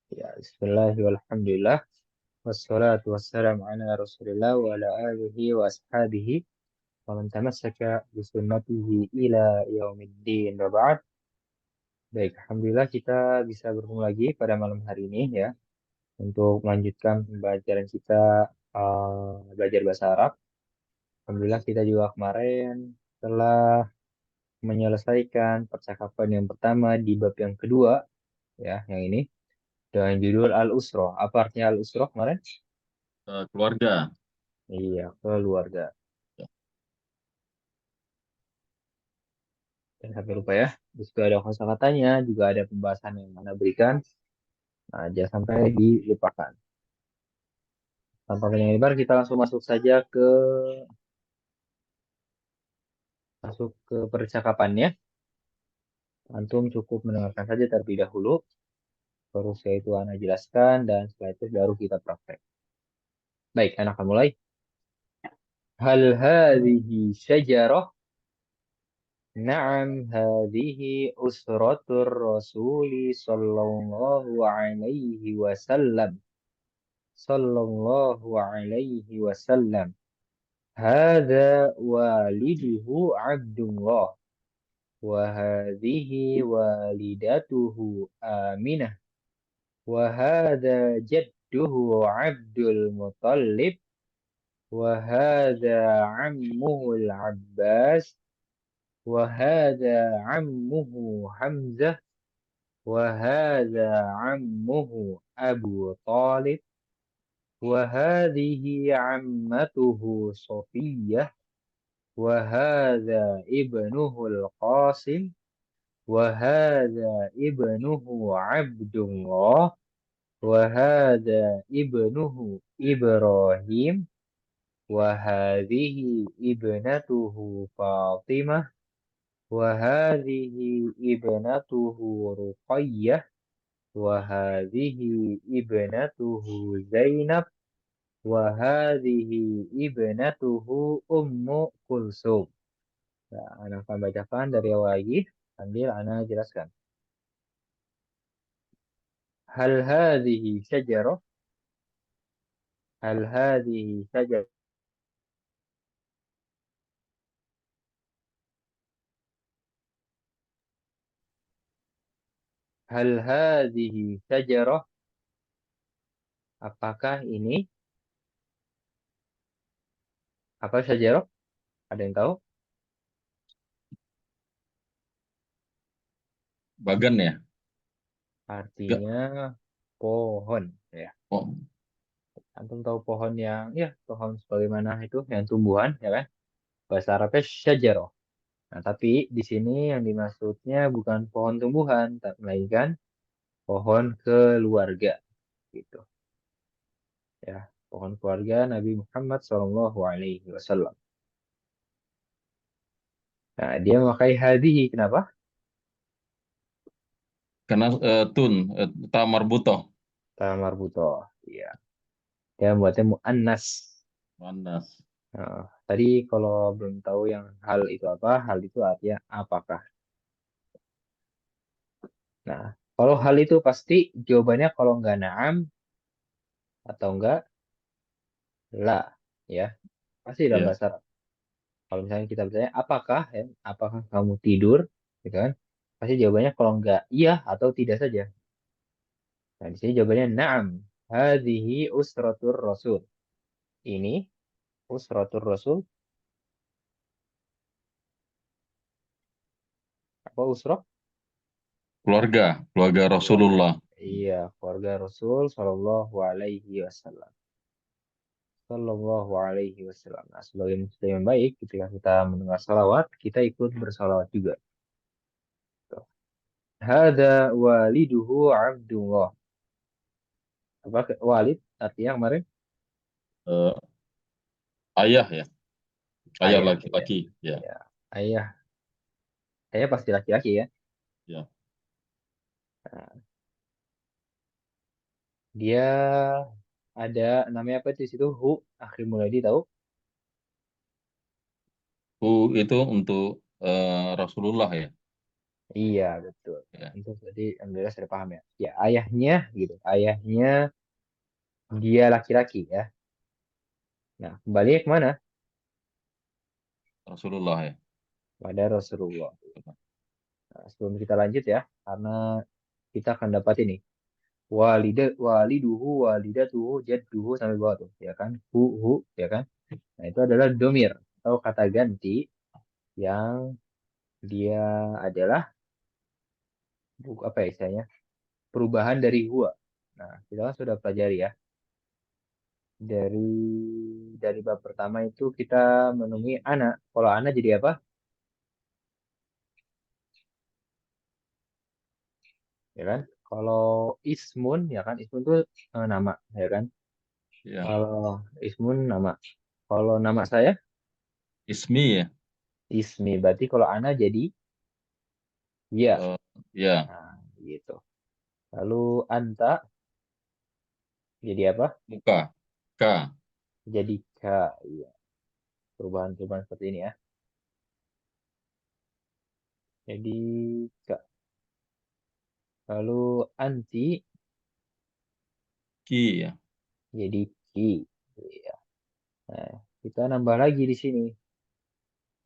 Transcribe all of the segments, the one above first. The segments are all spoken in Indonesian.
Ya, bismillahirrahmanirrahim. Wassalatu wassalamu ala Rasulillah wa ala alihi wa ashabihi wa man tamassaka bi sunnatihi ila yaumiddin wa ba'd. Baik, alhamdulillah kita bisa bertemu lagi pada malam hari ini ya untuk melanjutkan pembelajaran kita belajar bahasa Arab. Alhamdulillah kita juga kemarin telah menyelesaikan percakapan yang pertama di bab yang kedua ya, yang ini dengan judul Al-Usroh. Apa artinya Al-Usroh kemarin? Keluarga. Iya, keluarga. Ya. Dan sampai lupa ya, di situ ada kosakatanya, juga ada pembahasan yang mana berikan. Nah, jangan sampai dilupakan. Tanpa panjang lebar, kita langsung masuk ke percakapannya. Antum cukup mendengarkan saja terlebih dahulu. Terus yaitu Ana jelaskan dan setelah itu baru kita praktek. Baik, anak akan mulai. Hal hadhihi syajarah? Naam hadhihi usratur rasuli sallallahu alaihi wasallam. Sallallahu alaihi wasallam. Hadza waliduhu Abdullah wa hadhihi walidatuhu Aminah wa hadza jadduhu Abdul Muttalib wa hadza ammuhu Al-Abbas wa hadza ammuhu Hamzah wa hadza ammuhu Abu Talib wa hadhihi ammatuhu Safiyah وهذا ابنه القاسم وهذا ابنه عبد الله وهذا ابنه إبراهيم وهذه ابنته فاطمة وهذه ابنته رقية وهذه ابنته زينب وهذه ابنته أم كلثوم. Nah, Ana akan bacakan dari awal lagi sambil Ana jelaskan. Hal hadhihi syajarah? Hal hadhihi syajarah? Hal hadhihi syajarah? Apakah ini? Apa syajarah? Ada yang tahu? Bagan ya? Enggak. Artinya pohon ya. Oh, Antum tahu pohon yang ya pohon sebagaimana itu yang tumbuhan ya kan? Bahasa Arabnya syajarah. Nah, tapi di sini yang dimaksudnya bukan pohon tumbuhan, tapi melainkan pohon keluarga gitu. Ya, pohon keluarga Nabi Muhammad SAW. Nah, dia memakai hadhihi. Kenapa? karena ta marbutoh. Tamar buto. Iya. Dia membuatnya mu'annas. Manas. Nah, tadi kalau belum tahu yang hal itu apa, hal itu artinya apakah. Nah, kalau hal itu pasti jawabannya kalau nggak na'am atau enggak la. Ya, pasti dalam Ya. bahasa Arab. Kalau misalnya kita bertanya apakah, ya, apakah kamu tidur, gitu kan? Pasti jawabannya kalau enggak iya atau tidak saja. Nah, di sini jawabannya na'am. Hadhihi usratur rasul. Ini usratur rasul. Apa usrah? Keluarga Keluarga. Rasulullah. Iya, keluarga Rasul Shallallahu Alaihi Wasallam. Shallallahu Alaihi Wasallam. Nah, sebagai muslim yang baik, ketika kita mendengar salawat, kita ikut bersalawat juga. Tuh. Hada waliduhu Abdullah. Apa walid? Artinya kemarin Eh, ayah ya, ayah ayah. Ya, laki-laki ya. ya. Ayah. Ayah pasti laki-laki ya. Ya. Nah, dia ada namanya apa di situ? Hu. Akhir Muladi tahu? Itu untuk Rasulullah ya. Iya, betul. Ya, Itu tadi alhamdulillah sudah paham ya. Ya, ayahnya gitu. Ayahnya dia laki-laki ya. Nah, kembali ke mana? Rasulullah ya. Pada Rasulullah. Nah, sebelum kita lanjut ya, karena kita akan dapat ini. Waliduhu, walidatuhu, jadduhu sampai bawah tuh, ya kan? Hu, ya kan? Nah, itu adalah domir atau kata ganti yang dia adalah apa ya istilahnya? Perubahan dari huwa. Nah, kita kan sudah pelajari ya. Dari bab pertama itu kita menemui anak. Kalau anak jadi apa? Ya kan? Kalau ismun ya kan? Ismun itu nama, ya kan? Ya. Kalau ismun nama. Kalau nama saya Ismi ya. ismi. Berarti kalau anak jadi ya. Eh, ya. Nah, gitu. Lalu anta jadi apa? Muka. Ka. Jadi ka. Iya. Perubahan-perubahan seperti ini ya. Jadi ka. Lalu anti Ki ya. jadi ki. Iya. Nah, kita nambah lagi di sini.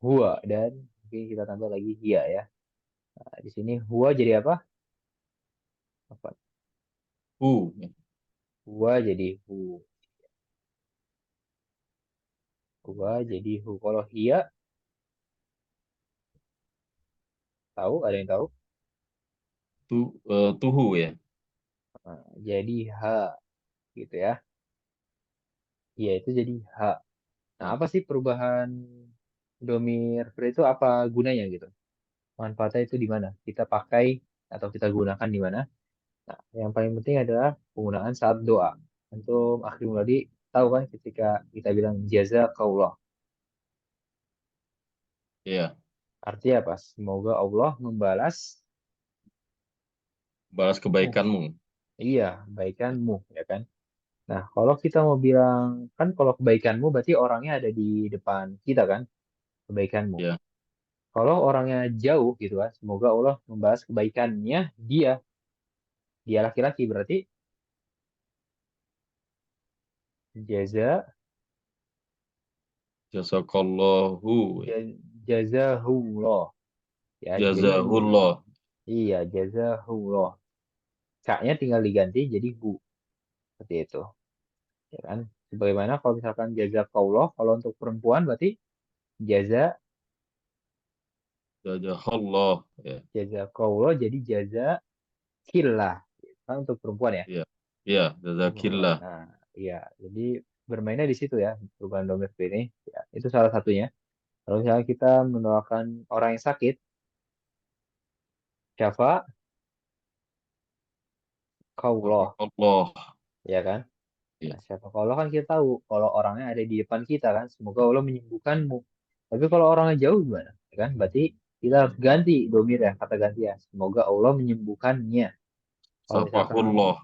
Huwa dan mungkin kita tambah lagi hia ya. Nah, di sini huwa jadi apa? Apa? Hu ya. Huwa jadi hu. Huwa jadi hu. Kalau hia tahu? Ada yang tahu? Tuhu ya. Nah, jadi ha gitu ya. Hia itu jadi ha. Nah, Ha. apa sih perubahan domir pre itu apa gunanya gitu? Manfaatnya itu di mana? Kita pakai atau kita gunakan di mana? Nah, yang paling penting adalah penggunaan saat doa. Untuk akhir tadi tahu kan ketika kita bilang jazakallah. Iya. Artinya apa? Semoga Allah membalas Balas kebaikanmu. iya, kebaikanmu, ya kan? Nah, kalau kita mau bilang, kan kalau kebaikanmu berarti orangnya ada di depan kita kan, kebaikanmu. Ya. Kalau orangnya jauh gitu kan, semoga Allah membalas kebaikannya dia. Dia laki-laki berarti jaza, Jazakallahu ya. jazahullah. Ya, jadi Jazahullah. iya, jazahullah. Kaknya tinggal diganti jadi hu. Seperti itu. Ya kan? Sebagaimana kalau misalkan jazakallah, kalau untuk perempuan berarti jaza, Jazakallah ya. jazakallah jadi jaza killah. Kan untuk perempuan ya. Iya. Iya. Perempuan. Jazakillah. Nah, iya. Jadi bermainnya di situ ya, perubahan domestik ini. Ya, itu salah satunya. Kalau misalnya kita mendoakan orang yang sakit, syafa kaulah, Jazakallah. ya kan? Ya. Nah, syafa kaulah kan kita tahu kalau orangnya ada di depan kita kan, semoga Allah menyembuhkanmu. Tapi kalau orangnya jauh gimana? Ya kan? Berarti kita harus ganti domir ya, kata ganti ya. Semoga Allah menyembuhkannya. Kalau misalkan Safahullah.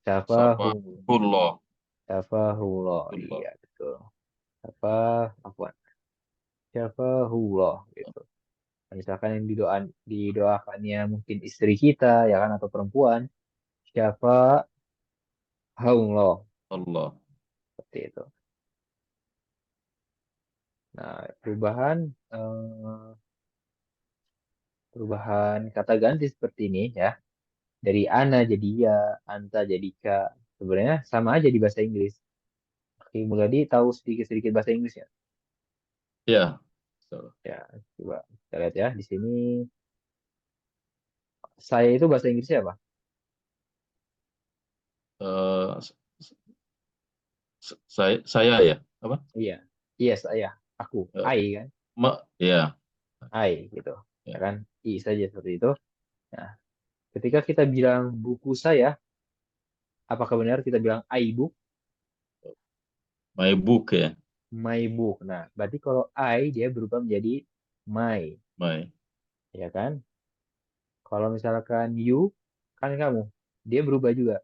syafahu, Safahullah. syafahullah, Allah. iya betul. Apa, apa? Syafahullah gitu. Misalkan yang didoakannya mungkin istri kita ya kan atau perempuan, syafahullah Allah. seperti itu. Nah, eh, perubahan kata ganti seperti ini ya. Dari ana jadi ya, anta jadi ka. Sebenarnya sama aja di bahasa Inggris. Oke, Mulyadi tahu sedikit-sedikit bahasa Inggris ya? Ya. So, Ya, coba kita lihat ya di sini. Saya itu bahasa Inggrisnya apa? eh, saya ya. Apa? Iya, iya saya, aku, Eh, I kan, ya. I gitu, ya Ya. kan, I saja seperti itu. Nah, ketika kita bilang buku saya, apakah benar kita bilang I book, My book ya. my book? Nah, berarti kalau I dia berubah menjadi my, My ya kan? Kalau misalkan you, kan kamu, dia berubah juga.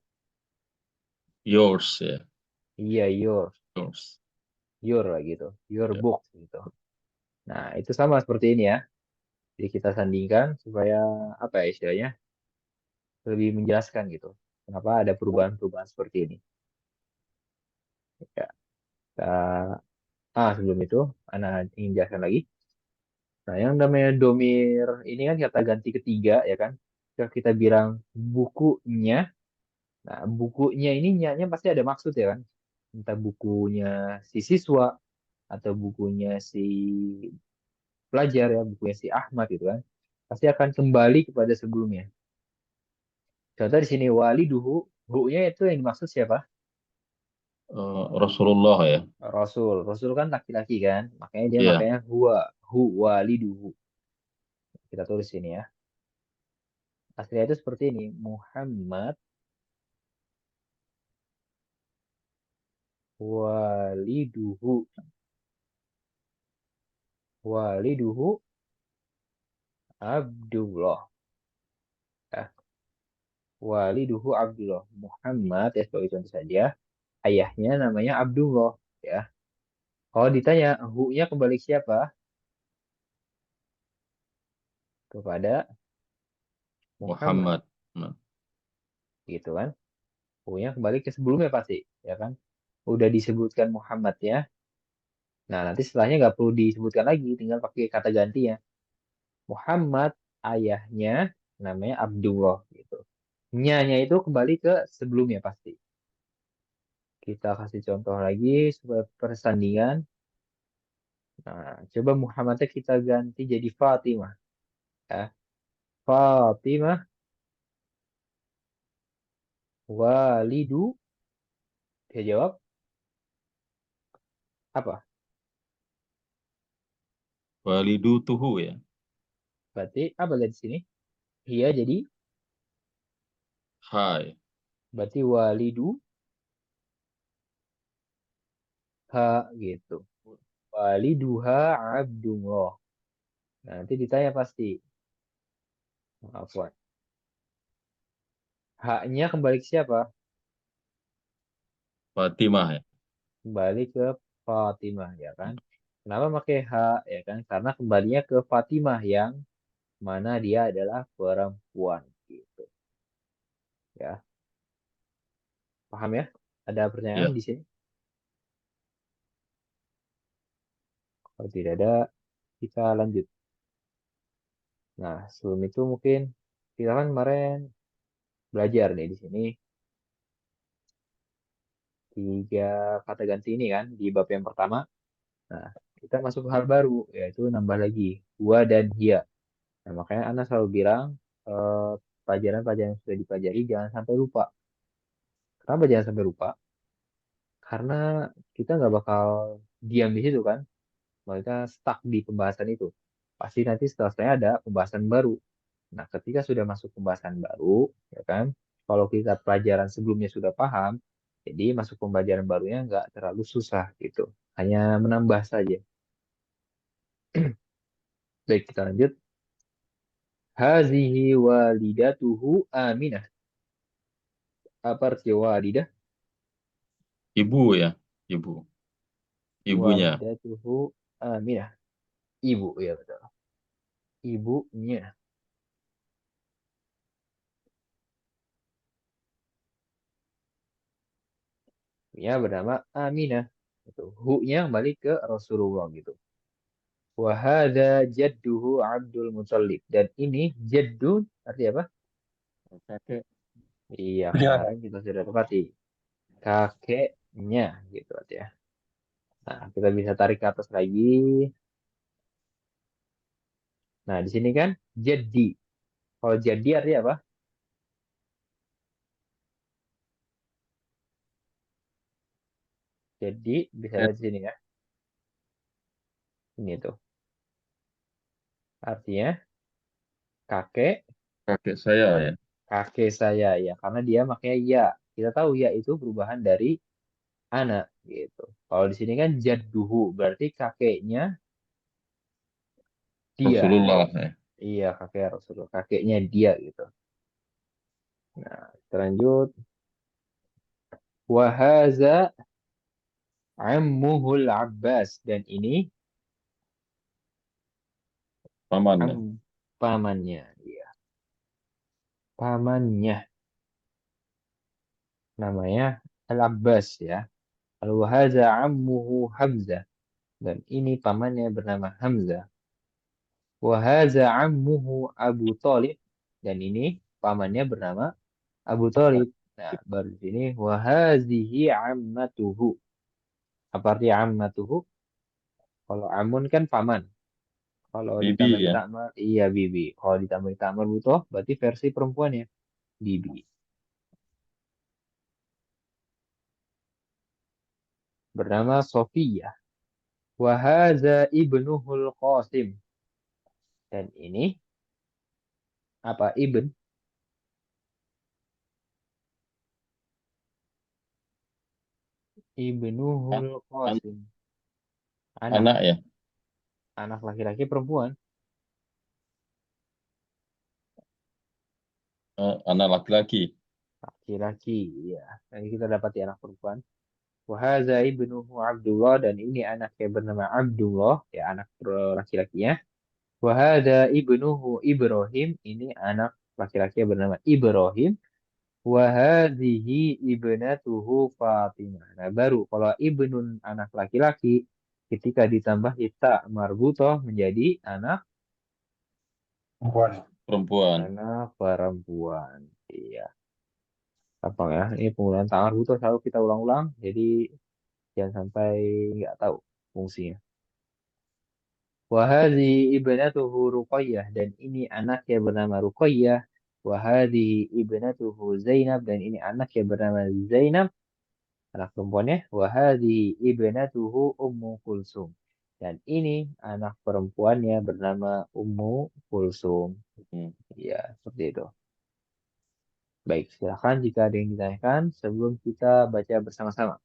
yours ya. Iya, Yours. your lah gitu, your Ya. book gitu. Nah, itu sama seperti ini ya. Jadi kita sandingkan supaya apa ya istilahnya lebih menjelaskan gitu. Kenapa ada perubahan-perubahan seperti ini. Ya, kita- sebelum itu, anak ingin jelaskan lagi. Nah, yang namanya domir ini kan kata ganti ketiga ya kan. Jika kita bilang bukunya, nah bukunya ini nyanya pasti ada maksud ya kan. Entah bukunya si siswa atau bukunya si pelajar ya, bukunya si Ahmad gitu kan. Pasti akan kembali kepada sebelumnya. Contoh di sini wali duhu, hu-nya itu yang dimaksud siapa? Rasulullah ya. Rasul. Rasul kan laki-laki kan, makanya dia Iya. makanya huwa, hu wali duhu. Kita tulis sini ya. Aslinya itu seperti ini, Muhammad waliduhu, waliduhu Abdullah. Ya. Waliduhu Abdullah. Muhammad ya sebagai contoh saja. Ayahnya namanya Abdullah. Ya. Kalau ditanya, hu-nya kembali ke siapa? Kepada Muhammad. Muhammad. Nah, Gitu kan. Hu-nya kembali ke sebelumnya pasti. Ya kan. Udah disebutkan Muhammad ya. Nah, nanti setelahnya nggak perlu disebutkan lagi. Tinggal pakai kata gantinya. Muhammad, ayahnya namanya Abdullah. Gitu. Nya-nya itu kembali ke sebelumnya pasti. Kita kasih contoh lagi supaya persandingan. Nah, coba Muhammadnya kita ganti jadi Fatimah. Ya. Fatimah walidu. Dia jawab apa? walidutuhu ya. Berarti apa dari sini? Iya jadi Hai. berarti walidu ha gitu. Waliduha Abdullah. Nah, nanti ditanya pasti. Apa? Haknya kembali ke siapa? Fatimah ya. Kembali ke Fatimah ya kan? Kenapa pakai hak ya kan? Karena kembalinya ke Fatimah yang mana dia adalah perempuan gitu ya. Paham ya? Ada pertanyaan Ya. di sini? Kalau tidak ada, kita lanjut. Nah, sebelum itu mungkin kita kan kemarin belajar nih di sini tiga kata ganti ini kan di bab yang pertama. Nah, kita masuk ke hal baru yaitu nambah lagi gua dan dia. Nah, makanya Ana selalu bilang eh, pelajaran-pelajaran yang sudah dipelajari jangan sampai lupa. Kenapa jangan sampai lupa? Karena kita nggak bakal diam di situ kan. Mereka stuck di pembahasan itu. Pasti nanti setelahnya ada pembahasan baru. Nah, ketika sudah masuk pembahasan baru, ya kan, kalau kita pelajaran sebelumnya sudah paham, jadi masuk pembelajaran barunya nggak terlalu susah gitu. Hanya menambah saja. Baik, kita lanjut. Hazihi walidatuhu Aminah. Apa arti walidah? Ibu ya. Ibu. Ibunya. Walidatuhu Aminah. Ibu, ya betul. Ibunya. Ya bernama Aminah. Itu. Hu-nya kembali ke Rasulullah gitu. Wahada jadduhu Abdul Muthalib. Dan ini jaddu artinya apa? Kakek. Iya, Ya. kemarin kita sudah dapati kakeknya gitu ya. Nah, kita bisa tarik ke atas lagi. Nah, di sini kan jadi. Kalau jadi artinya apa? Jadi bisa lihat di sini ya. Ini tuh. Artinya kakek, Kakek saya ya. kakek saya ya. Karena dia makanya ya. Kita tahu ya itu perubahan dari anak gitu. Kalau di sini kan jadduhu berarti kakeknya dia. Rasulullah ya. Iya, kakek Rasulullah. Kakeknya dia gitu. Nah, kita lanjut. Wahaza ammuhul Abbas. Dan ini Pamannya. pamannya. Iya, pamannya. Namanya Al-Abbas ya. Al-Wahaza ammuhu Hamzah. Dan ini pamannya bernama Hamzah. Wahaza ammuhu Abu Talib. Dan ini pamannya bernama Abu Talib. Nah, baru di sini wahazihi ammatuhu. Apa arti ammatuhu? Kalau amun kan paman. Kalau ditambah Bibi ya. ditakmar, iya bibi. Kalau ditambah ditakmar butoh, berarti versi perempuannya bibi. Bernama Sofiyah. Wahaza ibnuhul Qasim. Dan ini apa ibn? A- Ibnuhul an- Qasim. Anak. Anak ya. Anak laki-laki perempuan. Anak laki-laki. Laki-laki. Ya. Jadi kita dapat anak perempuan. Wahaza ibnuhu Abdullah. Dan ini anaknya bernama Abdullah. Ya anak laki-lakinya. Wahada ibnuhu Ibrahim. Ini anak laki-laki yang bernama Ibrahim. Wahadihi ibnatuhu Fatimah. Nah, baru kalau ibnun anak laki-laki, ketika ditambah ta marbutoh menjadi anak Perempuan. Perempuan. anak perempuan. Iya, gampang ya. Ini penggunaan ta marbutoh selalu kita ulang-ulang. Jadi jangan sampai nggak tahu fungsinya. Wahadi ibnatuhu Ruqayyah dan ini anak yang bernama Ruqayyah. Wahadi ibnatuhu Zainab dan ini anak yang bernama Zainab. Anak perempuannya wahadi ibnatuhu Ummu Kulsum. Dan ini anak perempuannya bernama Ummu Kulsum. Hmm. Ya, seperti itu. Baik, silakan jika ada yang ditanyakan sebelum kita baca bersama-sama.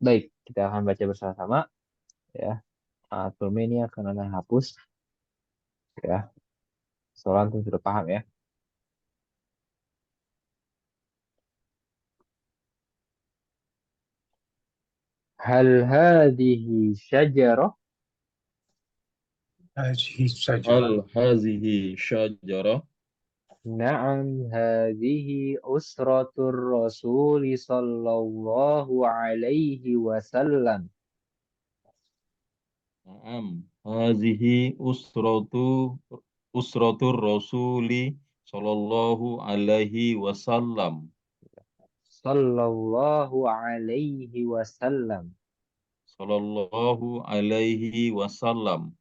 Baik, kita akan baca bersama-sama ya. Sebelumnya ini akan ada hapus ya. Soalan itu sudah paham ya. Hal hadhihi syajarah? هذه الشجرة. Hal hazihi syajarah. Na'am hadhihi usratur Rasul sallallahu alaihi wasallam. Naam. Hazihi usratur Rasuli sallallahu alaihi wasallam. Sallallahu alaihi wasallam. Sallallahu alaihi wasallam.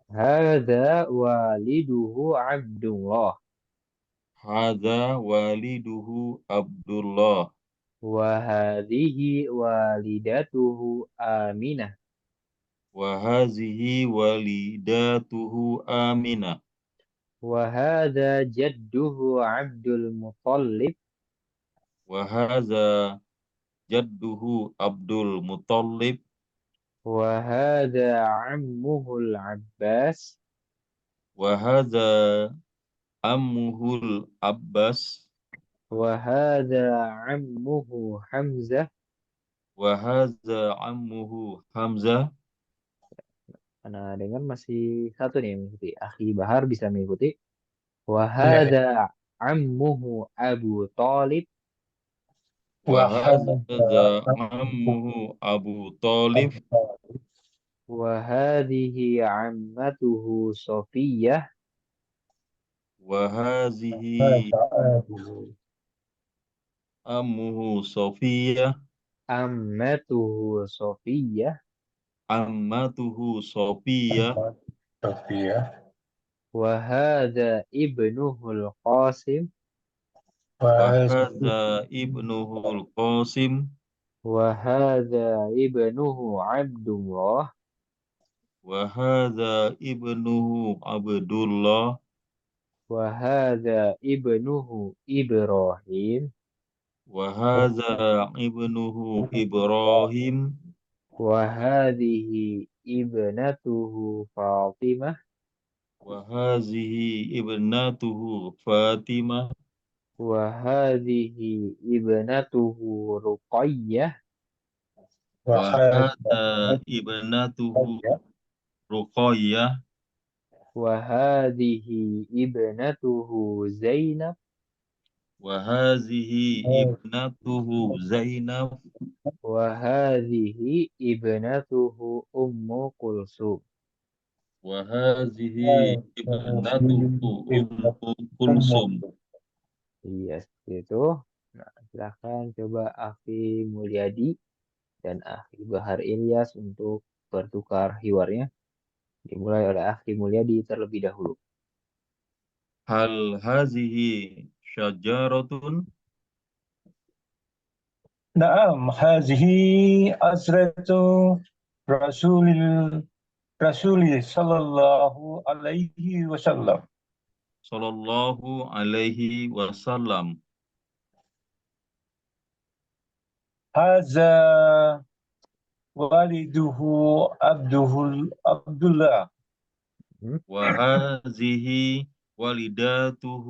Hada waliduhu Abdullah. Hadza waliduhu Abdullah. Wa hadhihi walidatuhu Aminah. Wa hazihi walidatuhu Aminah. Wa hadha jadduhu Abdul Muttalib. Wa hadza jadduhu Abdul Muttalib. Wa hadha ammuhul Abbas. Wa hadza ammuhul Abbas. Wa hadha ammuhu Hamzah. Wa hadza ammuhu Hamzah. Karena dengar masih satu nih yang mengikuti. Akhi Bahar bisa mengikuti. Wa Ya, ya. hadha ammuhu Abu Talib. Wa وهذا hadza أبو ammuhu Abu Talib. طالب. Wa hadhihi ammatuhu Sofiyah. Wa hazihi هذا أبو ammuhu Sofiyah. Ammatuhu Sofiyah. Ammatuhu Sofiyah. محمد صفية. Wa hadha ibnuhul Qasim. Wa وهذا hadza ibnuhul Qasim. Wa hadha ibnuhu Abdullah. Wa hadza ibnuhu Abdullah. Wa hadha ibnuhu Ibrahim. Wa hadza ibnuhu Ibrahim. Wa hadhihi ibnatuhu Fatimah. Wa hazihi ibnatuhu Fatimah. wa hadhihi ibnatuhu Ruqayyah, وهذا ابنته رقية wa hadhihi ibnatuhu Zainab, وهذه ابنته زينب wa hadhihi ibnatuhu Ummu Kulsum. وهذه ابنته أم كلثوم. Iya, seperti itu. Nah, silakan coba Akhi Mulyadi dan Akhi Bahar Ilyas untuk bertukar hiwarnya. Dimulai oleh Akhi Mulyadi terlebih dahulu. هل هذه شجرة؟ نعم هذه أسرة رسول رسول صلى الله عليه وسلم. صلى الله عليه وسلم. هذا والده عبد الله. Hmm? وهذه والدته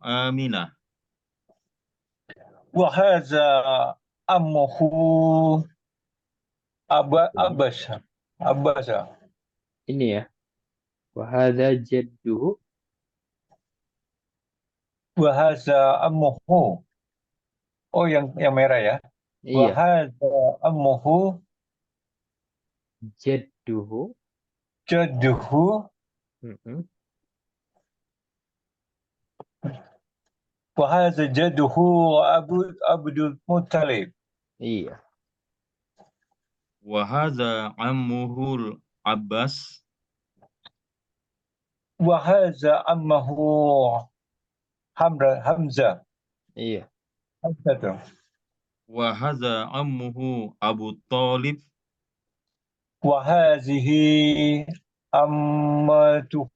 آمنة. وهذا أمه عباس. عباس. Ini ya. Wahada jadduhu. وهذا أمه. Oh, yang merah ya. Iya. وهذا أمه Jadduhu. جده. Mm-mm. وهذا جده عبد المطلب. Iya. وهذا عمه العباس. وهذا عمه حمزة. Iya. حمزة. وهذا عمه أبو طالب. وهذه عمته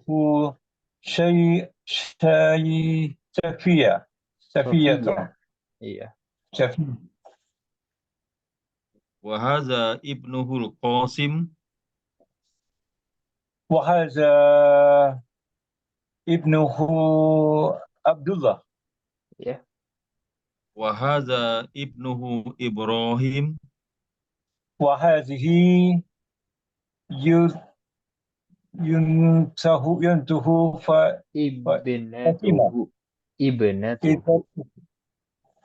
صفية. Sofia. صفية. Iya. صفية. وهذا ابنه القاسم. وهذا ابنه عبد الله. Ya. وهذا ابنه إبراهيم. وهذه ينته فاطمة. Ibnatuhu.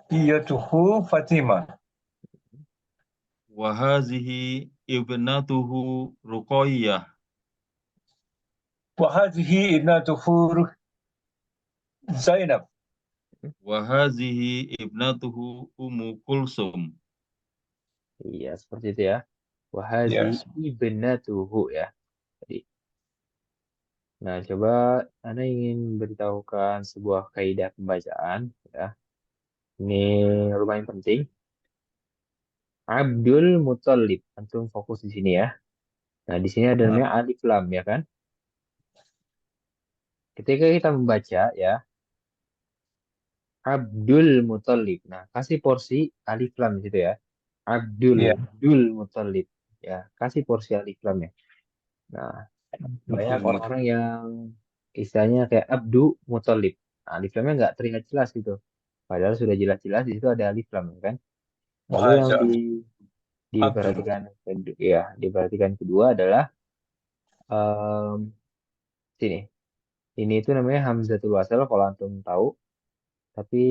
Ibnatuhu. فاطمة. وهذه ابنته رقية. وهذه ابنته زينب. وهذه ابنته أم كلثوم. Iya, seperti itu ya. Wahadi Yes. ibnatuhu ya. Tadi. Nah, coba Anda ingin beritahukan sebuah kaidah pembacaan ya. Ini lumayan penting. Abdul Muthalib. Antum fokus di sini ya. Nah, di sini ada namanya alif lam ya kan? Ketika kita membaca ya, Abdul Muthalib. Nah, kasih porsi alif lam di situ ya. Abdul Ya. Dul Muthalib. Ya, kasih porsi alif lam ya. Nah, banyak orang-orang yang istilahnya kayak Abdu Muthalib. Nah, alif lamnya nggak terlihat jelas gitu. Padahal sudah jelas-jelas di situ ada alif lam ya kan? Lalu yang وهذا عبد. diperhatikan ya, diperhatikan kedua adalah em, sini. Ini itu namanya Hamzatul Wasal kalau antum tahu, tapi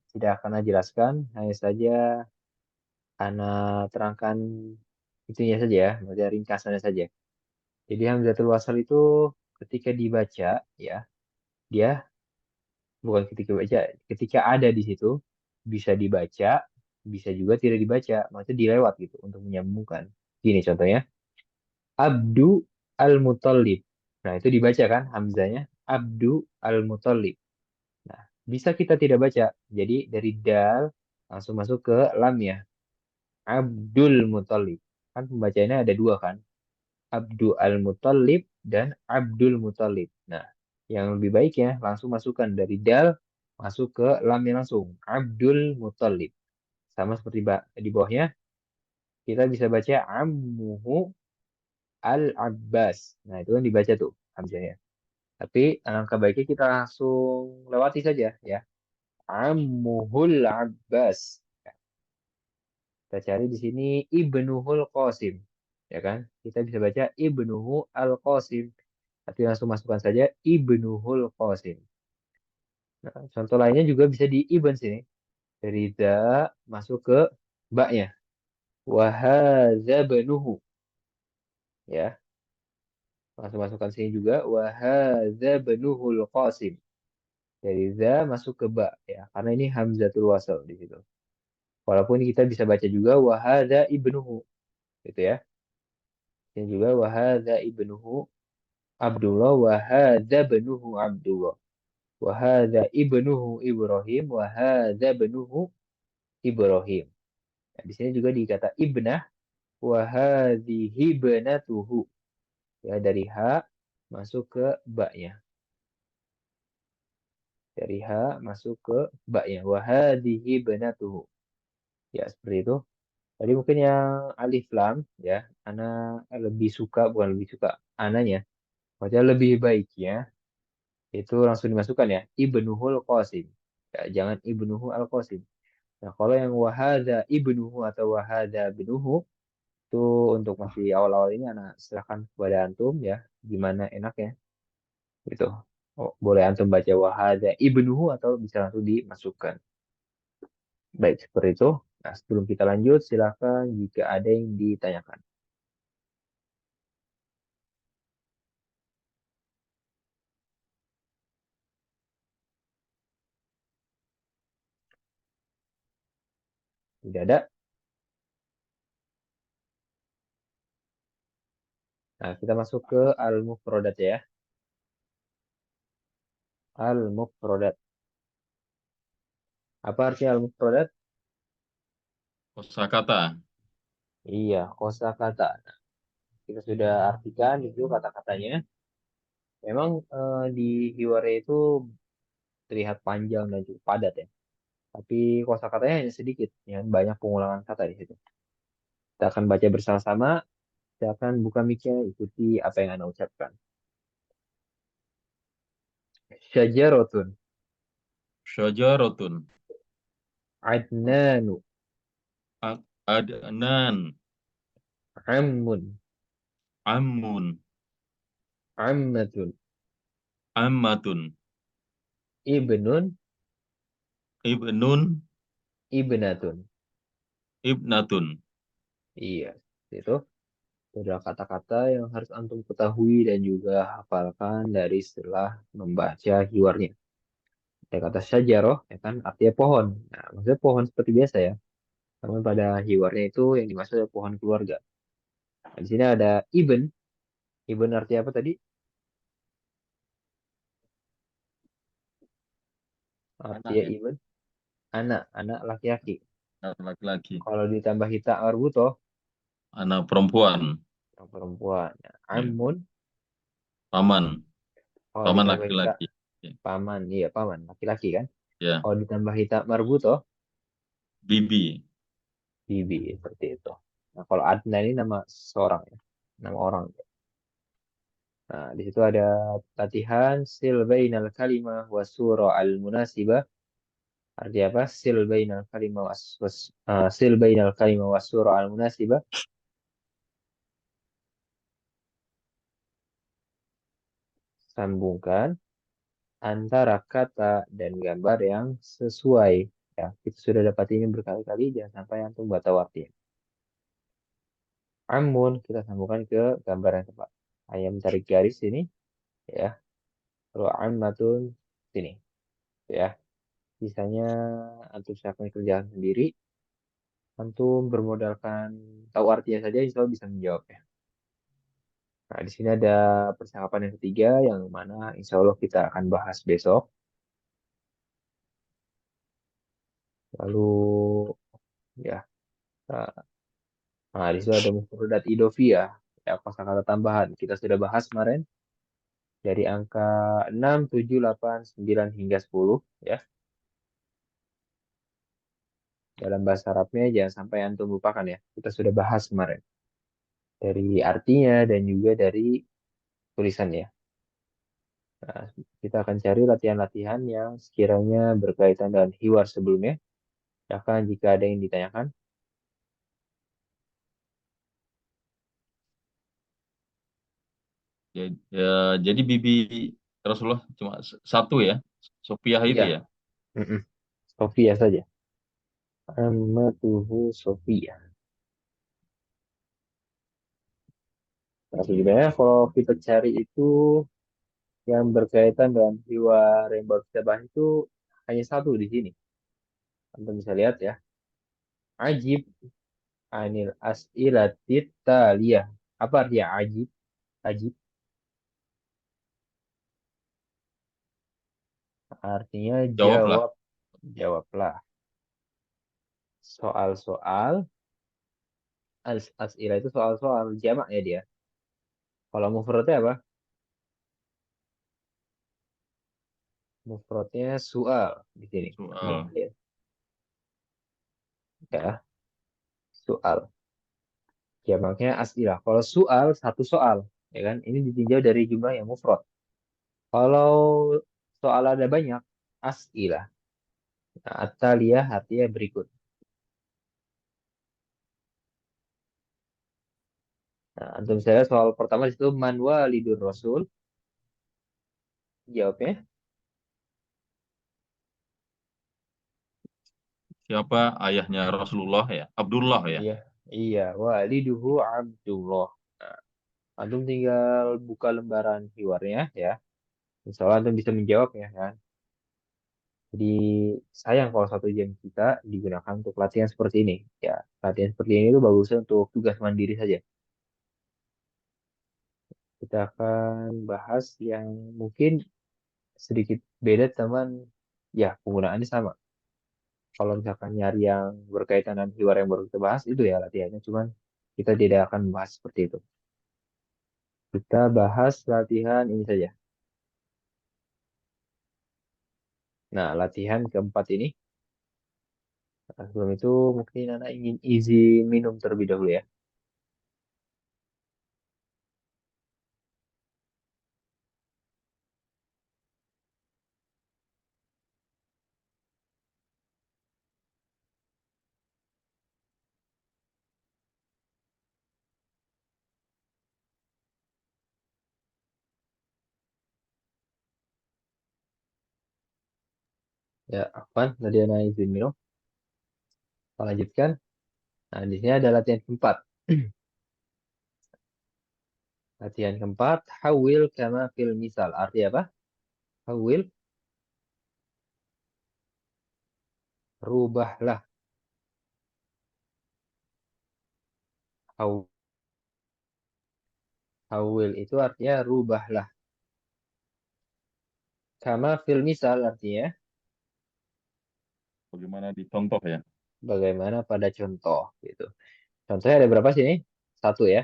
tidak akan saya jelaskan, hanya saja ana terangkan itunya saja ya, maksudnya ringkasannya saja. Jadi Hamzatul Wasal itu ketika dibaca ya, dia bukan ketika baca, ketika ada di situ bisa dibaca, bisa juga tidak dibaca, maksudnya dilewat gitu untuk menyambungkan. Gini contohnya, Abdu al-Muthalib. Nah, itu dibaca kan Hamzanya, Abdu al-Muthalib. Nah, bisa kita tidak baca. Jadi dari dal langsung masuk ke lam ya. Abdul Muthalib. Kan pembacanya ada dua kan. Abdu al-Muthalib dan Abdul Muthalib. Nah, yang lebih baiknya langsung masukkan dari dal masuk ke lamnya langsung. Abdul Muthalib. Sama seperti di bawahnya, kita bisa baca Ammuhu al-Abbas. Nah, itu kan dibaca tuh Hamzahnya. Tapi alangkah baiknya kita langsung lewati saja ya. Ammuhul Abbas. Kita cari di sini Ibnuhul Qasim. Ya kan? Kita bisa baca Ibnuhu Al-Qasim. Tapi langsung masukkan saja Ibnuhul Qasim. Nah, contoh lainnya juga bisa di Ibn sini. Dari za masuk ke ba-nya. Wahadza benuhu. Ya, langsung masukkan sini juga. Wahadza benuhul Qasim. Dari za masuk ke ba. Ya, karena ini hamzatul wasal di situ. Walaupun kita bisa baca juga wahadza ibnuhu. Gitu ya. Ini juga wahadza ibnuhu Abdullah wahadza benuhu Abdullah. Wahadza ibnuhu Ibrahim. Wahadza benuhu Ibrahim. Nah, di sini juga dikata ibnah. Wahadhihi banatuhu. Ya, dari ha masuk ke ba-nya. Dari ha masuk ke ba-nya. Wahadhihi banatuhu. Ya, seperti itu. Tadi mungkin yang alif lam, ya. Ana lebih suka, bukan lebih suka. Ananya. Maksudnya lebih baiknya, itu langsung dimasukkan ya. Ibnuhul Qasim. Ya, jangan ibnuhu al-Qasim. Nah, kalau yang wahada ibnuhu atau wahada benuhu, itu untuk masih awal-awal ini anak serahkan kepada antum ya. Gimana enaknya. Gitu. Oh, boleh antum baca wahada ibnuhu atau bisa langsung dimasukkan. Baik, seperti itu. Nah, sebelum kita lanjut, silakan jika ada yang ditanyakan. Tidak ada. Nah, kita masuk ke al-mufradat ya. Al-mufradat. Apa artinya al-mufradat? Kosakata. Iya, kosakata. Nah, kita sudah artikan itu kata-katanya. Memang di Hiware itu terlihat panjang dan cukup padat ya. Tapi kosakatanya hanya sedikit, ya, banyak pengulangan kata di situ. Kita akan baca bersama-sama. Silakan buka mic-nya, ikuti apa yang Anda ucapkan. Syajarotun, Syajaratun. adnanu, Adnan. ammun, Ammun. ammatun, Ammatun. ibnun, Ibnun. ibnatun. Ibnatun. Iya, itu adalah kata-kata yang harus antum ketahui dan juga hafalkan dari setelah membaca hiwarnya. Ada kata syajaroh, ya kan, artinya pohon. Nah, maksudnya pohon seperti biasa ya. Namun pada hiwarnya itu yang dimaksud adalah pohon keluarga. Nah, di sini ada ibn. Ibn artinya apa tadi? Anak Artinya ya. ibn, anak, anak laki-laki. Anak laki-laki. Kalau ditambah hita marbutoh, Anak perempuan. yang perempuan. Nah, Ya. amun, Paman. kalau Paman ditambah hita laki-laki. Ya. paman, iya paman, laki-laki kan. Ya. Kalau ditambah hita marbutoh, Bibi. bibi, seperti itu. Nah, kalau Adnan ini nama seorang ya, nama orang. Nah, di situ ada latihan sil bainal kalimah wa surah al munasibah. Artinya apa? Sil bainal kalimah sil bainal kalimah wa surah al munasibah. Sambungkan antara kata dan gambar yang sesuai. Ya, kita sudah dapat ini berkali-kali, jangan sampai antum nggak tahu artinya. Amun kita sambungkan ke gambar yang tepat. Ayam tarik garis sini, ya. Kalau ammatun sini, ya. Sisanya antum silakan kerjaan sendiri. Antum bermodalkan tahu artinya saja, insya Allah bisa menjawab ya. Nah, di sini ada percakapan yang ketiga, yang mana insya Allah kita akan bahas besok. Lalu, ya, nah, di situ ada mufradat idofiyah, ya, kosakata tambahan. Kita sudah bahas kemarin dari angka 6, 7, 8, 9 hingga 10, ya. Dalam bahasa Arabnya jangan sampai antum lupakan ya. Kita sudah bahas kemarin dari artinya dan juga dari tulisannya. Nah, kita akan cari latihan-latihan yang sekiranya berkaitan dengan hiwar sebelumnya. Silakan jika ada yang ditanyakan. Jadi Bibi Rasulullah cuma satu ya, Sopiah itu Iya, ya. mm-mm. Sofia saja. Ammatuhu Sofia. Nah, sebenarnya kalau kita cari itu yang berkaitan dengan hiwar yang baru kita bahas itu hanya satu di sini. Anda bisa lihat ya. Ajib anil as'ilatit taliyah. Apa artinya ajib? Ajib artinya Jawablah. jawab, jawablah. Soal-soal, as'ilah itu soal-soal jamak ya dia. Kalau mufradnya apa? Mufradnya soal di sini. Nih, Soal. lihat ya, soal. Jamaknya as'ilah. Kalau soal satu soal, ya kan? Ini ditinjau dari jumlah yang mufrad. Kalau soal ada banyak, as'ilah. Nah, ataliyah artinya berikut. Nah, antum saya soal pertama di situ man walidur rasul. Jawabnya, Siapa ayahnya Rasulullah ya? Abdullah ya. iya, iya, waliduhu Abdullah. Nah, antum tinggal buka lembaran hiwarnya ya. Insya Allah antum bisa menjawabnya kan. Jadi sayang kalau satu jam kita digunakan untuk latihan seperti ini. Ya, latihan seperti ini itu bagusnya untuk tugas mandiri saja. Kita akan bahas yang mungkin sedikit beda teman. Ya, penggunaannya sama. Kalau misalkan nyari yang berkaitan dengan hiwar yang baru kita bahas, itu ya latihannya. Cuman kita tidak akan membahas seperti itu. Kita bahas latihan ini saja. Nah, latihan keempat ini. Nah, sebelum itu mungkin Anak ingin izin minum terlebih dahulu ya. Ya, Afwan, tadi Anak izin minum. Kita lanjutkan. Nah, di sini ada latihan keempat. Latihan keempat, hawil kama fil misal. Arti apa? Hawil, rubahlah. Haw- Hawil itu artinya rubahlah. Kama fil misal artinya Bagaimana dicontoh ya? bagaimana pada contoh gitu. Contohnya ada berapa sih ini? Satu ya.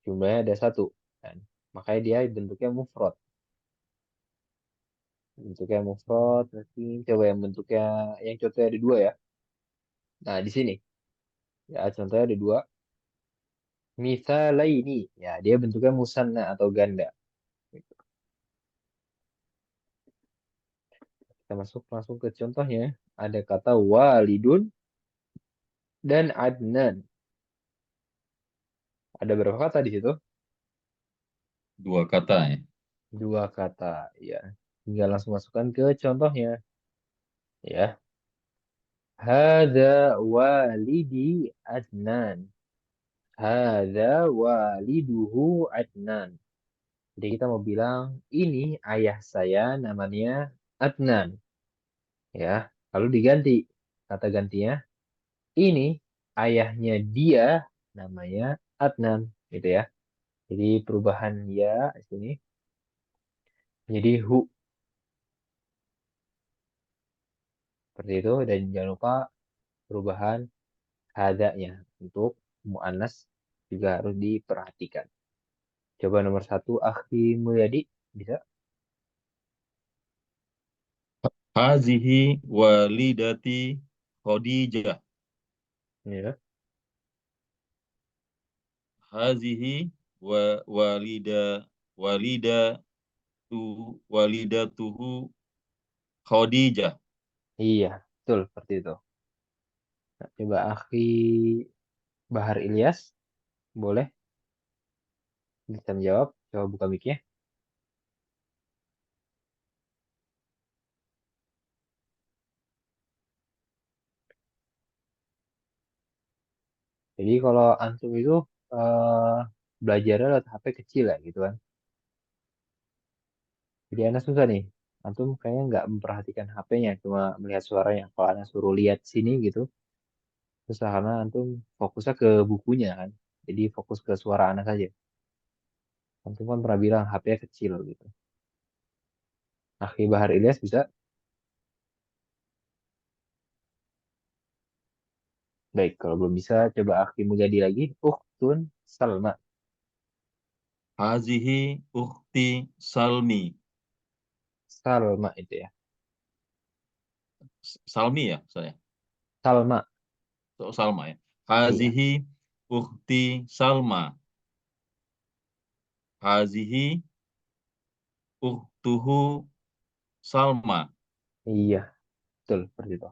Jumlahnya ada satu. Kan? Makanya dia bentuknya mufrad. Bentuknya mufrad. Nanti coba yang bentuknya, yang contohnya ada dua ya. Nah, di sini. Ya, contohnya ada dua. Misalaini. Ya, dia bentuknya musanna atau ganda. Kita masuk langsung ke contohnya. Ada kata walidun dan adnan. Ada berapa kata di situ? Dua kata ya. Dua kata. Ya, tinggal langsung masukkan ke contohnya. Ya, hada walidi adnan. Hada waliduhu adnan. Jadi kita mau bilang ini ayah saya namanya Adnan. Ya, lalu diganti kata gantinya. Ini ayahnya dia namanya Adnan, gitu ya. Jadi perubahan ya di sini jadi hu seperti itu dan jangan lupa perubahan hadanya untuk muannas juga harus diperhatikan. Coba nomor satu Akhi Mulyadi bisa? Hazihi walidati Khadijah. Ya. Hazihi walidati walida walidatuhu Khadijah. Iya, betul seperti itu. Nah, coba akhi Bahar Ilyas, boleh bisa menjawab? Coba buka mic-nya. Jadi kalau antum itu eh, belajarnya lewat HP kecil ya gitu kan. Jadi anak susah nih. Antum kayaknya nggak memperhatikan HP-nya, cuma melihat suaranya. Kalau anak suruh lihat sini gitu, susah karena antum fokusnya ke bukunya kan. Jadi fokus ke suara anak saja. Antum kan pernah bilang HP-nya kecil gitu. Akhi Bahar Ilyas bisa. Baik, kalau belum bisa, coba Akhi Mujadi lagi. Ukhtun Salma. Hazihi ukhti Salmi. Salma itu ya. Salmi ya saya. Salma. Salma ya. Iya, Hazihi ukhti Salma. Hazihi ukhtuhu Salma. iya, betul seperti itu.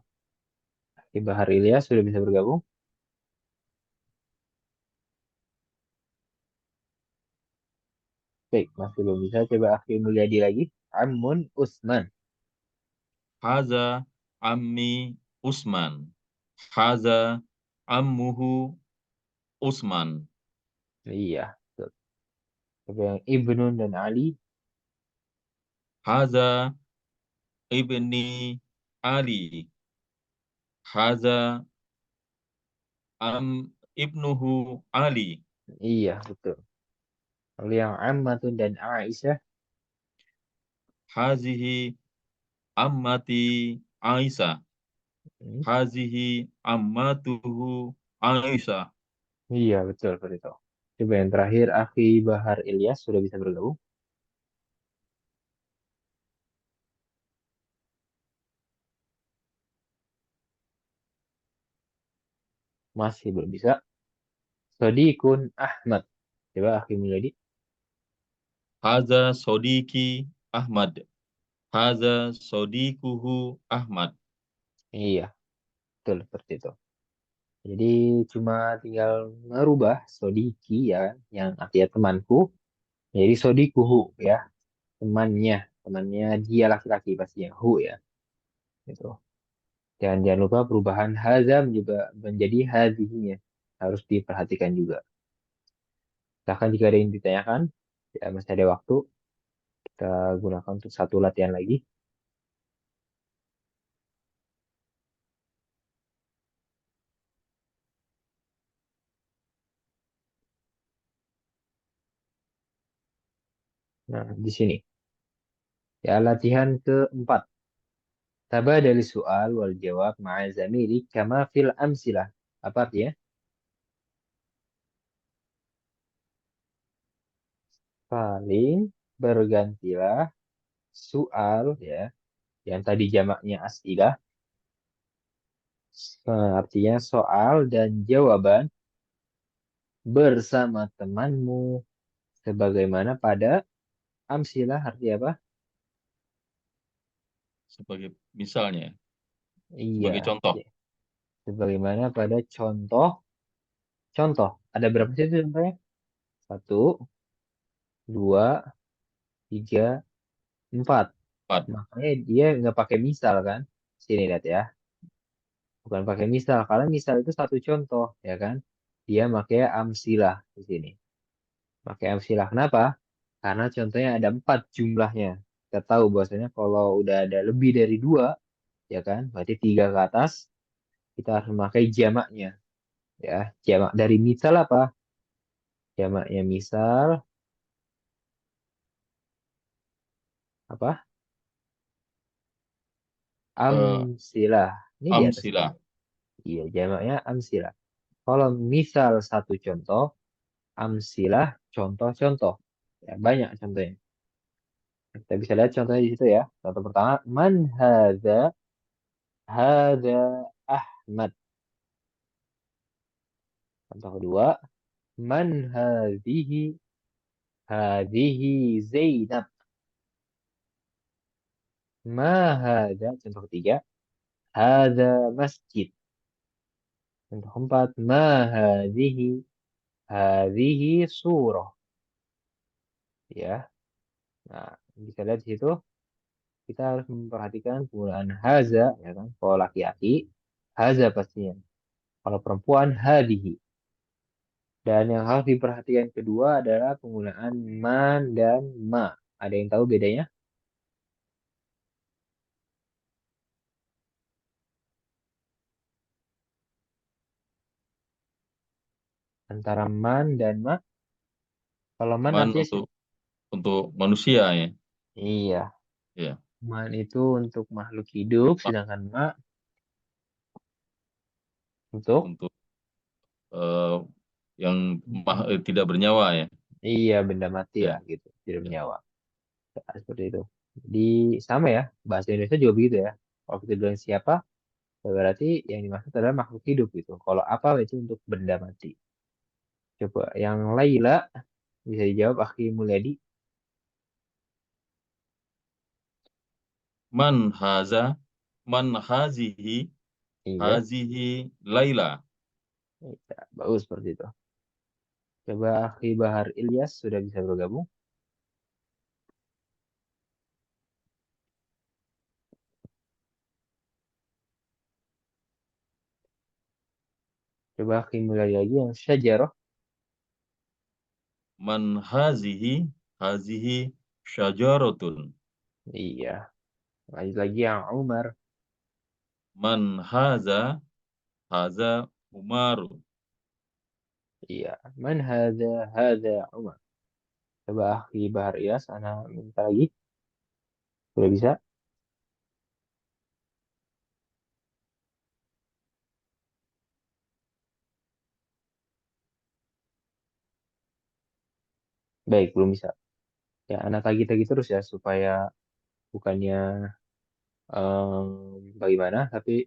Akhi Bahar Ilyas sudah bisa bergabung. Baik, masih belum bisa. Coba Akhi Mulyadi lagi. Amun Usman. Haza ammi Usman. Haza ammuhu Usman. Iya, betul. Coba yang Ibnun dan Ali. Haza ibni Ali. Haza ibnuhu Ali. Iya, betul. Lalu yang Ammatun dan Aisyah. Hazihi ammati Aisyah. Hmm, Hazihi ammatuhu Aisyah. iya, betul seperti itu. Coba yang terakhir, Akhi Bahar Ilyas sudah bisa bergabung. Masih belum bisa. Sodikun Ahmad. Coba Akhi Mulyadi. Haza sodiki Ahmad. Haza sodikuhu Ahmad. Iya, betul seperti itu. Jadi cuma tinggal merubah Sodiki ya, kan, yang artinya temanku. Jadi Sodikuhu ya, temannya. Temannya dia laki-laki pastinya, hu ya. Gitu. Dan jangan lupa perubahan hazam juga menjadi hazihinya. Harus diperhatikan juga. Bahkan jika ada yang ditanyakan, ya masih ada waktu, kita gunakan untuk satu latihan lagi. Nah, di sini. Ya, latihan keempat. Tabadali soal wal jawab ma'a zamili kama fil amsilah. Apa artinya? Saling bergantilah soal ya, yang tadi jamaknya as'ilah. Artinya soal dan jawaban bersama temanmu sebagaimana pada amsilah arti apa? Sebagai misalnya, Iya, sebagai contoh. sebagaimana pada contoh. Contoh, ada berapa sih itu contohnya? Satu, dua, tiga, empat. Empat. Makanya dia nggak pakai misal kan? Sini lihat ya. Bukan pakai misal. Karena misal itu satu contoh, ya kan? Dia pakai amsilah di sini. Pakai amsilah. Kenapa? Karena contohnya ada empat jumlahnya. Kita tahu bahwasanya kalau udah ada lebih dari dua, ya kan? Berarti tiga ke atas, kita harus memakai jamaknya. Ya, jamak dari misal apa? Jamaknya misal apa? Eh, Amsilah. Ini di atas ini. amsilah. Iya, jamaknya amsilah. Kalau misal satu contoh, amsilah contoh-contoh. Ya, banyak contohnya. Kita bisa lihat contohnya di situ ya. Contoh pertama, man hadza hadza Ahmad. Contoh kedua, man hadhihi Hadihi Zainab. Ma hada. Contoh ketiga. Hada masjid. Contoh keempat. Ma hadihi. Hadihi surah. Ya. Nah, bisa lihat di situ. Kita harus memperhatikan penggunaan haza. Ya kan? Kalau laki-laki. Haza pastinya. Kalau perempuan. Hadihi. Dan yang harus diperhatikan kedua adalah penggunaan man dan ma. Ada yang tahu bedanya? Antara man dan ma. Kalau man Man artinya untuk manusia ya. iya. Ya, Man itu untuk makhluk hidup, Ma- sedangkan ma untuk untuk eh, yang tidak bernyawa ya. iya benda mati Ya, lah gitu, tidak ya. bernyawa. Nah, seperti itu. Jadi sama ya, bahasa Indonesia juga begitu ya. Kalau kita bilang siapa, berarti yang dimaksud adalah makhluk hidup gitu. Kalau apa itu untuk benda mati. Coba yang Laila bisa dijawab Akhi Mulyadi. Man haza, man hazihi, Iya, hazihi Laila. iya, bagus seperti itu. Coba Akhi Bahar Ilyas sudah bisa bergabung. Coba Akhi Mulyadi lagi yang syajarah. Man hazihi, hazihi syajaratun. Iya, lanjut lagi yang Umar. Man haza, haza Umaru. Iya, man hadza hadza Umar. Coba Akhi Bahar Ilyas, ana minta lagi. Sudah bisa? Baik, belum bisa. Ya, anak tagih-tagih terus ya supaya bukannya bagaimana, tapi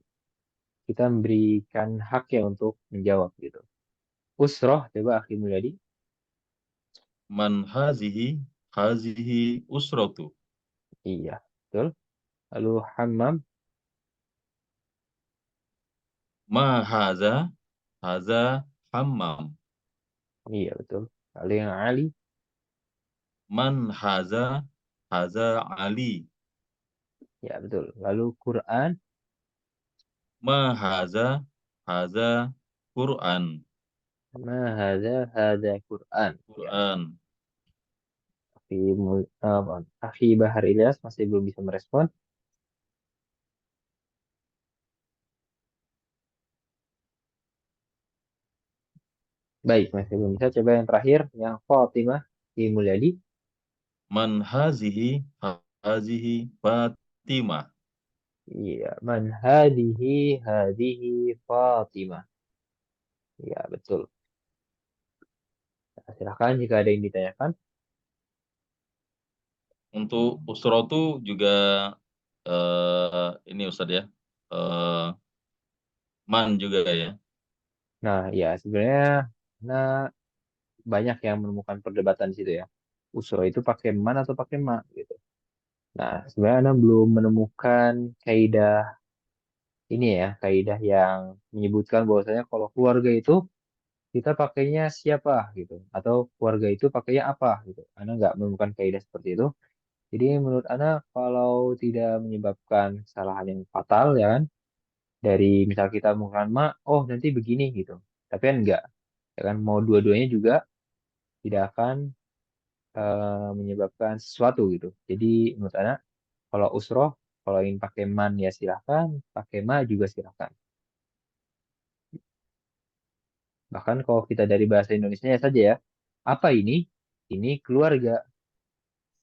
kita memberikan hak ya untuk menjawab gitu. Usroh, coba Akhi Mulyadi. Man hazihi, hazihi usratu. Iya, betul. Lalu Hammam, Ma haza, haza hammam. iya betul. Lalu yang Ali, Man haza, haza Ali. ya betul. Lalu Quran, Ma haza, haza Quran. ma hadza hadza Quran. Ya, Quran. Akhi Bahar Ilyas masih belum bisa merespon. Baik, masih belum bisa. Coba yang terakhir, yang Fatimah di Mulyadi. Man hazihi, hazihi Fatimah. Iya, man hadihi hadihi Fatimah. Iya, betul. Nah, silakan jika ada yang ditanyakan. Untuk usratu juga ini Ustadz ya. Eh, man juga ya. Nah, ya sebenarnya nah, banyak yang menemukan perdebatan di situ ya. Usro itu pakai man atau pakai ma gitu. Nah, sebenarnya Anda belum menemukan kaidah ini ya, kaidah yang menyebutkan bahwasanya kalau keluarga itu kita pakainya siapa gitu, atau keluarga itu pakainya apa gitu. Anda nggak menemukan kaidah seperti itu. Jadi menurut Anda kalau tidak menyebabkan kesalahan yang fatal ya kan, dari misal kita menggunakan ma, oh nanti begini gitu. Tapi kan enggak, ya kan mau dua-duanya juga tidak akan menyebabkan sesuatu gitu. Jadi menurut Anda kalau usroh, kalau ingin pakai man ya silahkan, pakai ma juga silahkan. Bahkan kalau kita dari bahasa Indonesia saja ya, apa ini? Ini keluarga.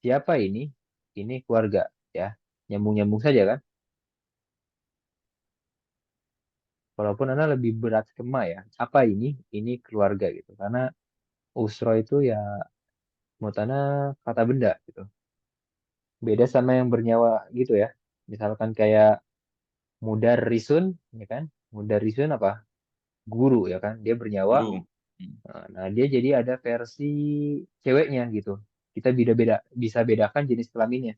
Siapa ini? Ini keluarga. Ya, nyambung-nyambung saja kan. Walaupun Anda lebih berat ke ma ya. Apa ini? Ini keluarga gitu. Karena usroh itu ya menurut Anda kata benda gitu. Beda sama yang bernyawa gitu ya. Misalkan kayak Mudarrisun, ya kan? Mudarrisun apa? Guru ya kan? Dia bernyawa. Guru. Hmm. Nah, dia jadi ada versi ceweknya gitu. kita bisa bedakan jenis kelaminnya.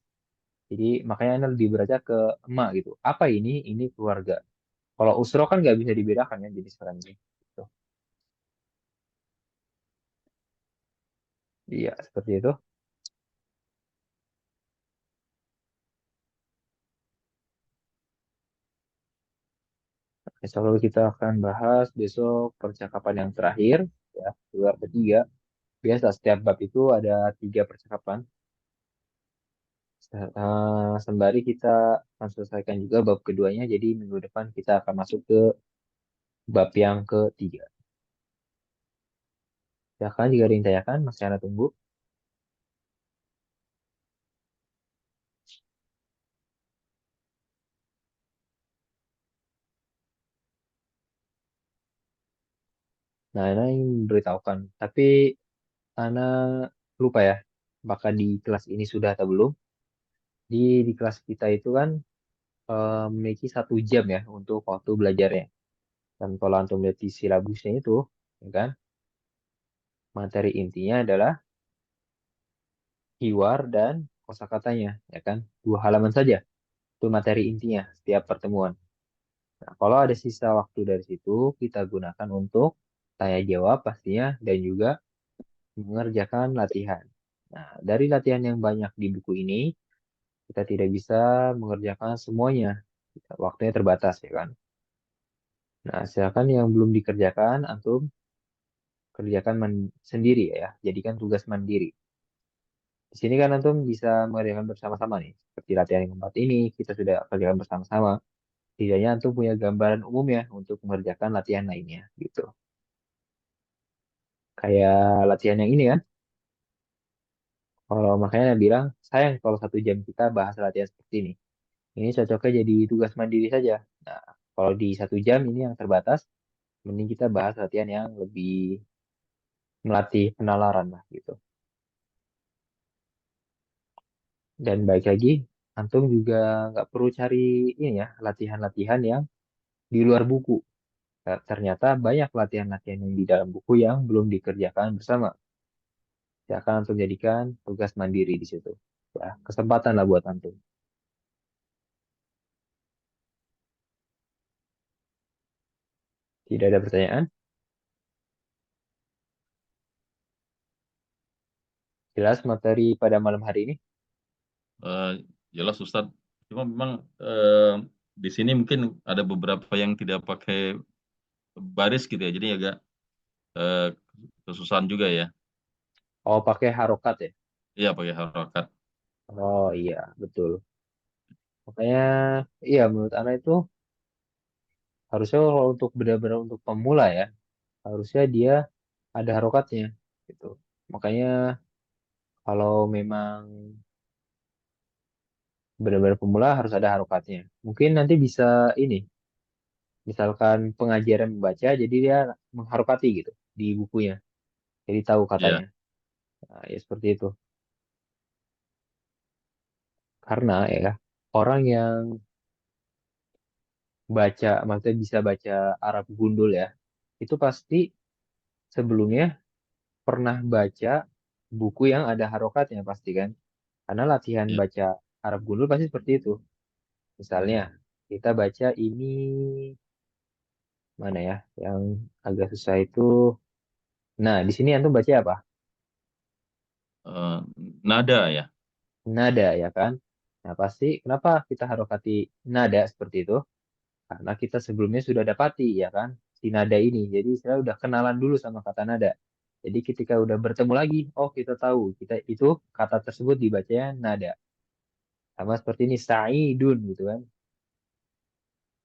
Jadi makanya Anda lebih beranjak ke emak gitu. Apa ini? Ini keluarga. Kalau usro kan nggak bisa dibedakan ya jenis kelaminnya. Gitu. Iya, seperti itu. Insya Allah kita akan bahas besok percakapan yang terakhir, ya, luar ketiga. Biasa setiap bab itu ada 3 percakapan. Sembari kita akan selesaikan juga bab keduanya, jadi minggu depan kita akan masuk ke bab yang ketiga. Silakan jika ada yang tanyakan, masih Anda tunggu. Nah, Ana ingin memberitahukan, tapi Ana lupa ya, apakah di kelas ini sudah atau belum. Di kelas kita itu kan memiliki 1 jam ya untuk waktu belajarnya. Dan kalau antum lihat di silabusnya itu, ya kan, materi intinya adalah hiwar dan kosakatanya, ya kan, 2 halaman saja. Itu materi intinya setiap pertemuan. Nah, kalau ada sisa waktu dari situ, kita gunakan untuk tanya jawab pastinya dan juga mengerjakan latihan. Nah, dari latihan yang banyak di buku ini, kita tidak bisa mengerjakan semuanya. Waktunya terbatas, ya kan. Nah, silakan yang belum dikerjakan, antum kerjakan sendiri ya. Jadikan tugas mandiri. Di sini kan antum bisa mengerjakan bersama-sama nih. Seperti latihan yang keempat ini, kita sudah kerjakan bersama-sama. Setidaknya antum punya gambaran umum ya untuk mengerjakan latihan lainnya, gitu. Kayak latihan yang ini kan. Kalau makanya dia bilang, sayang kalau 1 jam kita bahas latihan seperti ini. Ini cocoknya jadi tugas mandiri saja. Nah, kalau di 1 jam ini yang terbatas, mending kita bahas latihan yang lebih melatih penalaran lah gitu. Dan baik lagi, antum juga nggak perlu cari ini ya latihan-latihan yang di luar buku. Ternyata banyak latihan-latihan yang di dalam buku yang belum dikerjakan bersama. Ya akan antum jadikan tugas mandiri di situ. Ya, kesempatan lah buat antum. Tidak ada pertanyaan? Jelas materi pada malam hari ini? Eh, jelas Ustadz. Cuma memang eh, di sini mungkin ada beberapa yang tidak pakai baris gitu ya. Jadi agak eh, kesusahan juga ya. Oh, pakai harokat ya? Iya pakai harokat. Oh iya, betul. Makanya, iya menurut Ana itu harusnya kalau untuk benar-benar untuk pemula ya, harusnya dia ada harokatnya gitu. Makanya kalau memang benar-benar pemula harus ada harokatnya. Mungkin nanti bisa ini, misalkan pengajaran membaca, jadi dia mengharokati gitu di bukunya. Jadi tahu katanya. Iya, Nah, ya seperti itu. Karena ya orang yang baca, maksudnya bisa baca Arab gundul ya, itu pasti sebelumnya pernah baca buku yang ada harokatnya pasti kan. Karena latihan iya. baca Arab gundul pasti seperti itu. Misalnya kita baca ini mana ya yang agak susah itu. Nah, di sini antum baca apa? Eh, nada ya. Nada ya kan? Nah, pasti kenapa kita harokati nada seperti itu? Karena kita sebelumnya sudah dapati ya kan si nada ini. Jadi saya udah kenalan dulu sama kata nada. Jadi ketika udah bertemu lagi, oh kita tahu kita itu kata tersebut dibacanya nada. Sama seperti ini Sa'idun gitu kan.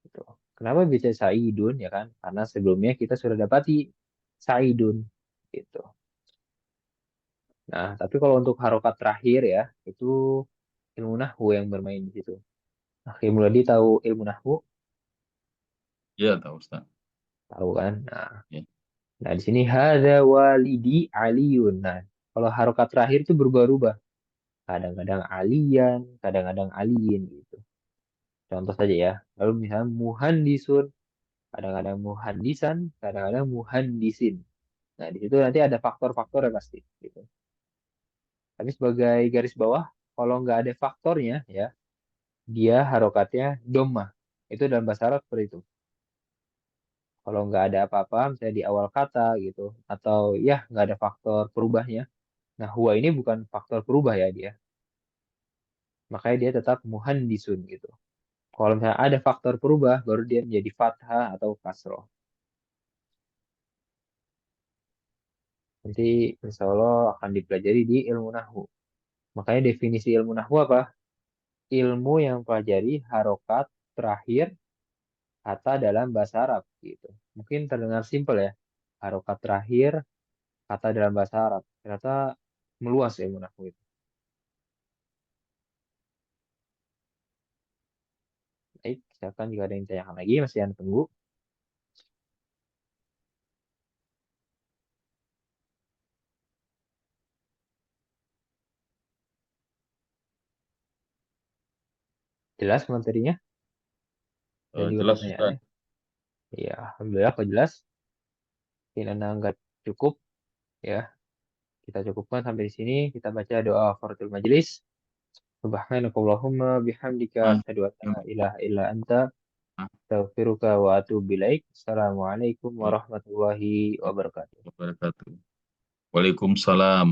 Gitu. Kenapa bisa Sa'idun ya kan? Karena sebelumnya kita sudah dapati Sa'idun gitu. Nah, tapi kalau untuk harokat terakhir ya, itu ilmu nahwu yang bermain di situ. Nah, Muladi tahu ilmu nahwu? Iya tahu Ustadz. Tahu kan? Nah, Ya. nah di sini hadza walidi aliyun. Nah, kalau harokat terakhir itu berubah-ubah. Kadang-kadang aliyan, kadang-kadang aliyin gitu. Contoh saja ya. Lalu misalnya muhandisun, kadang-kadang muhandisan, kadang-kadang muhandisin. Nah, di situ nanti ada faktor-faktornya pasti gitu. Tapi sebagai garis bawah, kalau nggak ada faktornya, ya, dia harokatnya domah. Itu dalam bahasa Arab seperti itu. Kalau nggak ada apa-apa, misalnya di awal kata gitu, atau ya nggak ada faktor perubahnya. Nah, huwa ini bukan faktor perubah ya dia. Makanya dia tetap muhandisun gitu. Kalau misalnya ada faktor perubah, baru dia menjadi fathah atau kasroh. Nanti insya Allah akan dipelajari di ilmu nahwu. Makanya definisi ilmu nahwu apa? Ilmu yang mempelajari harokat terakhir kata dalam bahasa Arab gitu. Mungkin terdengar simpel ya. Harokat terakhir kata dalam bahasa Arab. Ternyata meluas ilmu nahwu itu. Baik, silakan jika ada yang ditanyakan lagi, masih yang tunggu. Jelas materinya dan juga Jelas Ustaz. pertanyaannya. Ya, alhamdulillah kok jelas. Ini nggak cukup ya. Kita cukupkan sampai di sini. Kita baca doa kafaratul majelis. Subhanakallahumma bihamdika Ah, asyhadu an la ilaha illa anta astaghfiruka wa atubu ilaik. Assalamualaikum warahmatullahi wabarakatuh. wabarakatuh. Waalaikumsalam.